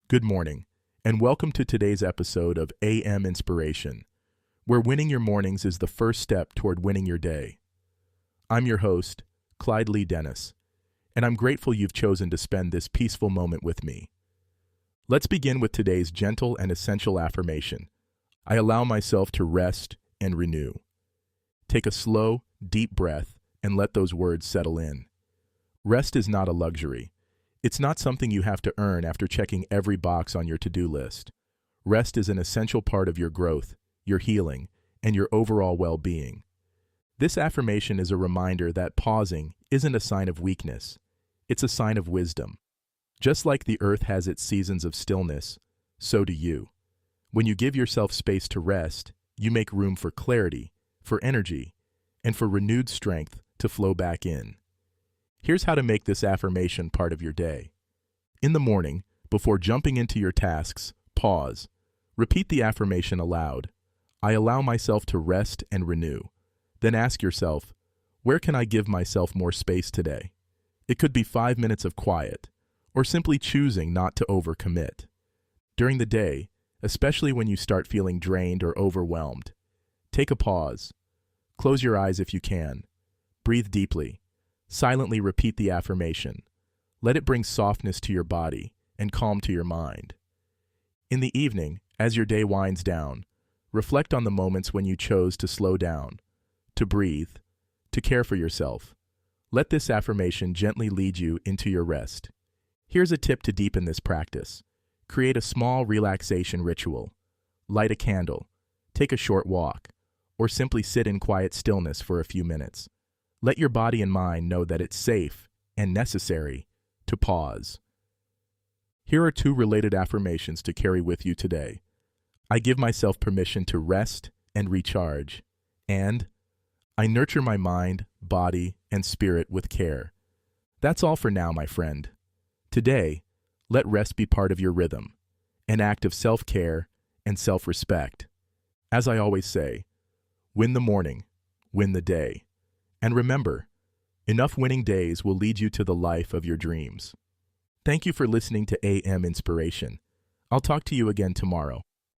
Good morning, and welcome to today's episode of AM Inspiration, where winning your mornings is the first step toward winning your day. I'm your host, Clyde Lee Dennis, and I'm grateful you've chosen to spend this peaceful moment with me. Let's begin with today's gentle and essential affirmation. I allow myself to rest and renew. Take a slow, deep breath and let those words settle in. Rest is not a luxury. It's not something you have to earn after checking every box on your to-do list. Rest is an essential part of your growth, your healing, and your overall well-being. This affirmation is a reminder that pausing isn't a sign of weakness. It's a sign of wisdom. Just like the earth has its seasons of stillness, so do you. When you give yourself space to rest, you make room for clarity, for energy, and for renewed strength to flow back in. Here's how to make this affirmation part of your day. In the morning, before jumping into your tasks, pause. Repeat the affirmation aloud. I allow myself to rest and renew. Then ask yourself, where can I give myself more space today? It could be 5 minutes of quiet, or simply choosing not to overcommit. During the day, especially when you start feeling drained or overwhelmed, take a pause. Close your eyes if you can. Breathe deeply. Silently repeat the affirmation. Let it bring softness to your body and calm to your mind. In the evening, as your day winds down, reflect on the moments when you chose to slow down, to breathe, to care for yourself. Let this affirmation gently lead you into your rest. Here's a tip to deepen this practice. Create a small relaxation ritual. Light a candle, take a short walk, or simply sit in quiet stillness for a few minutes. Let your body and mind know that it's safe and necessary to pause. Here are 2 related affirmations to carry with you today. I give myself permission to rest and recharge, and I nurture my mind, body, and spirit with care. That's all for now, my friend. Today, let rest be part of your rhythm, an act of self-care and self-respect. As I always say, win the morning, win the day. And remember, enough winning days will lead you to the life of your dreams. Thank you for listening to AM Inspiration. I'll talk to you again tomorrow.